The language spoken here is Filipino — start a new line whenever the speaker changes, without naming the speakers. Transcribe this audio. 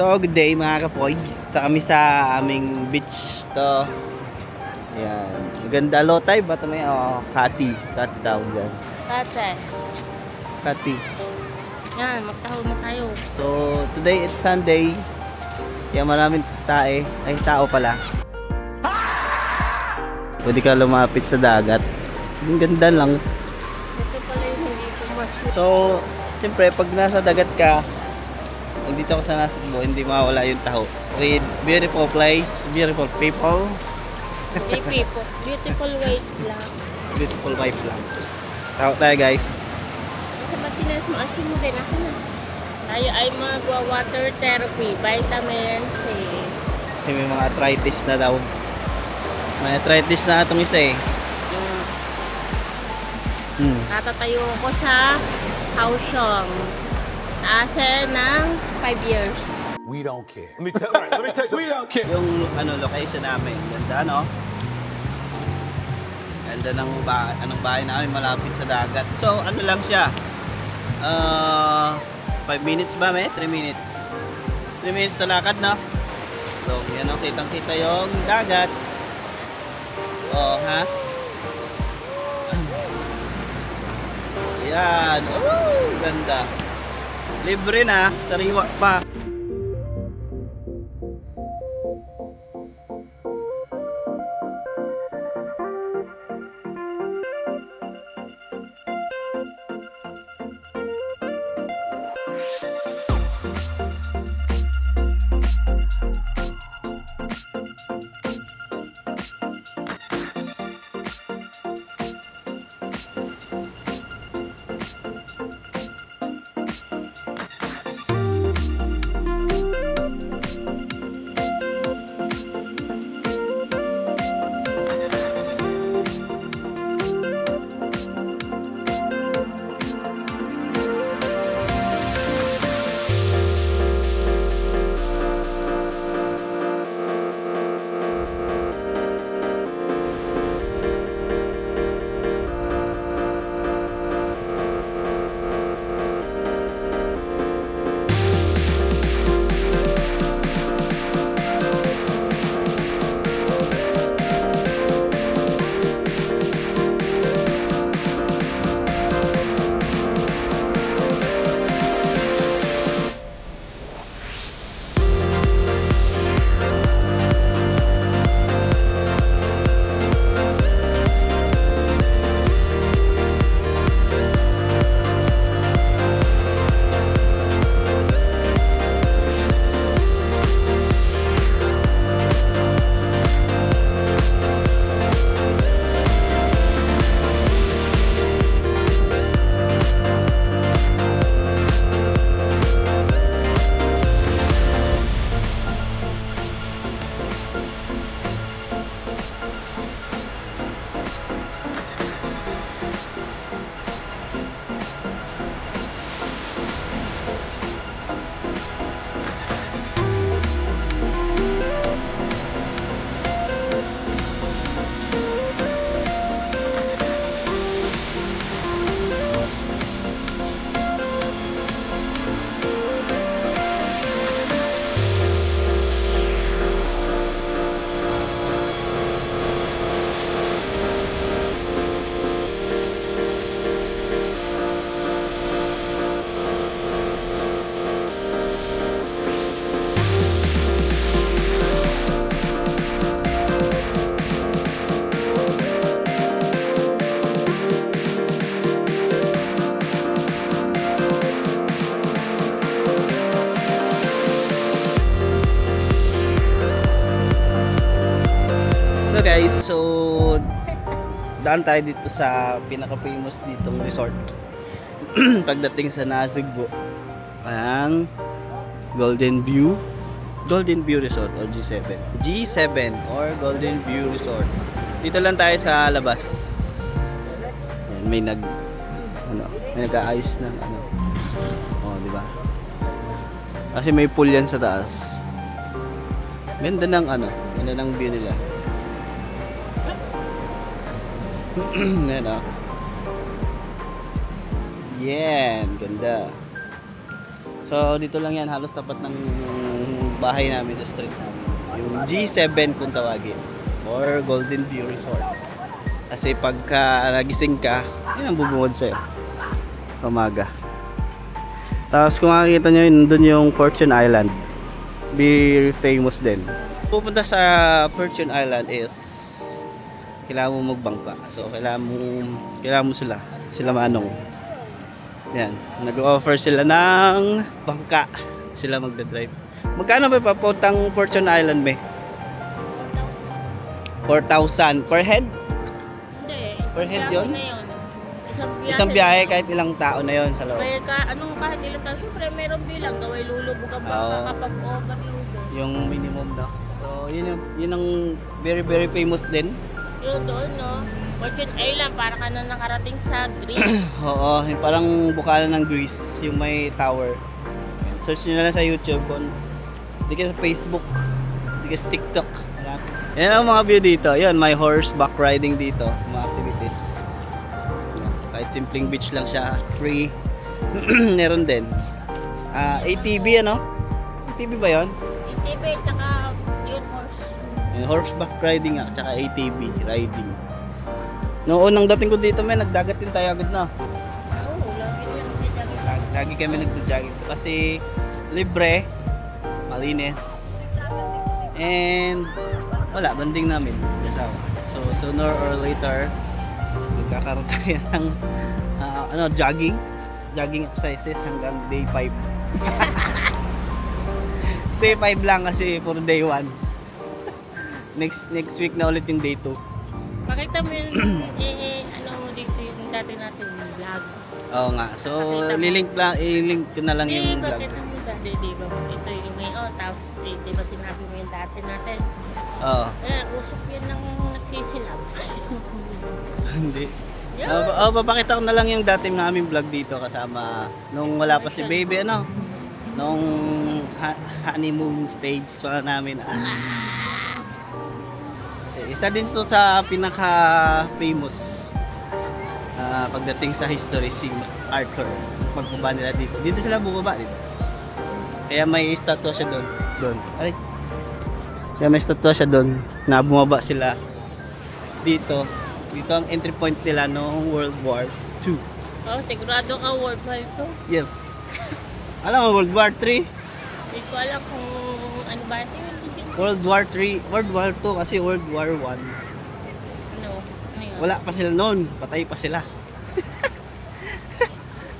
So, good day mga kapoy. Ito kami sa aming beach. Ito. Ayan. Maganda low tide ba ito may? Oh, Kati. Kati tawag dyan.
Tate,
Kati.
yan, magtaho na tayo.
So, today it's Sunday. Kaya maraming tae. Ay, tao pala. Pwede ka lumapit sa dagat. Ang ganda lang.
Ito pala yung hindi pumasok.
So, siyempre, pag nasa dagat ka, nandito ako sa Nasugbo, hindi mawala yung taho. With beautiful place, beautiful people,
Hindi people. Beautiful weight lang.
beautiful wife lang. Taho tayo guys.
Kasi ba't tinas mo? Asin mo din. Ako na. Tayo ay magwa-water therapy. Vitamin C.
Kasi may mga arthritis na daw. May arthritis na itong isa eh.
Yung natatayo ko sa Kaohsiung. Asa ng 5 years.
We don't care. Let me tell you, we don't care.
Yung location namin, ganda no? Ganda ng bahay namin malapit sa dagat. So ano lang siya? 5 minutes ba may? 3 minutes. 3 minutes na lakad no? So yan o, kitang-kita yung dagat. Oh, ha? Yan. Oh, ganda. Libre na, sariwa pa. So guys, so daan tayo dito sa pinaka-famous ditong resort. Pagdating sa Nasugbo, ang Golden View Resort or G7. G7 or Golden View Resort. Dito lang tayo sa labas. Ayan, may nag-aayos ng ano. Oh, di ba? Kasi may pool yan sa taas. Ganda ng view nila. Yan o. Yan, ganda. So dito lang yan, halos tapat ng bahay namin, sa street namin. Yung G7 kung tawagin, or Golden View Resort. Kasi pagka nagising ka, yun ang bubungod sa'yo. Umaga. Tapos kung makikita nyo yun, dun yung Fortune Island. Very famous din. Pupunta sa Fortune Island is kailangan mo magbangka. So kailangan mo sila manong. Yan, nag-offer sila ng bangka. Sila magdadrive. Magkano ba papuntang Fortune Island, be? 4,000 per head?
Hindi.
Per head
biyahe
yun?
Na yun.
Isang biyahe kahit ilang tao na yon sa loob.
Kahit ilang tao, siyempre meron bilang. Gaway lulubog ang bangka
Oo.
kapag overload.
Yung minimum na. So yun ang very very famous din.
Yun doon, no? Fortune Island, para ka na nakarating sa Greece.
Oo, yung parang bukana ng Greece, yung may tower. Search nyo na lang sa YouTube, di ka sa Facebook, di ka sa TikTok. Yan ang mga view dito. Yan, may horseback riding dito, mga activities. Kahit simpleng beach lang siya, free. Meron din. ATV, ano? ATV ba yon?
ATV, tsaka yun horse.
Yung horseback riding nga, tsaka ATV riding. Noong unang dating ko dito, may nagdagat din tayo agad na.
Oo, lagi yun.
Lagi kami nagda-jogging kasi libre, malinis, and wala, banding namin kasama. So sooner or later magkakaroon tayo ng jogging exercises hanggang day 5. Day 5 lang kasi for day 1. Next week na ulit yung day 2.
Pakita mo yun, ano mo dito yung dati natin vlog.
Oo nga. So
Pakita mo.
i-link ko na lang yung vlog.
Pakita mo dati, di ba? Ito yung ngayon, tapos di ba sinabi mo yung dati natin.
Oo.
Usok yun ng nagsisilap.
Hindi.
Yun.
Papakita ko na lang yung dating naming vlog dito kasama nung wala pa si baby, ano? Nung honeymoon stage pa namin. Kasi isa din to sa pinaka-famous pagdating sa history, si Arthur. Pagbaba nila dito. Dito sila bumaba dito. Kaya may statue siya doon. Ay. Kaya may statue siya doon na bumaba sila dito. Dito ang entry point nila noong World War II.
Oh, sigurado ka World War II.
Yes. Alam mo, World War III?
Hindi ko alam kung ano ba ito yun.
World War III, World War II kasi World War I.
Ano? Ano yun?
Wala pa sila noon, patay pa sila.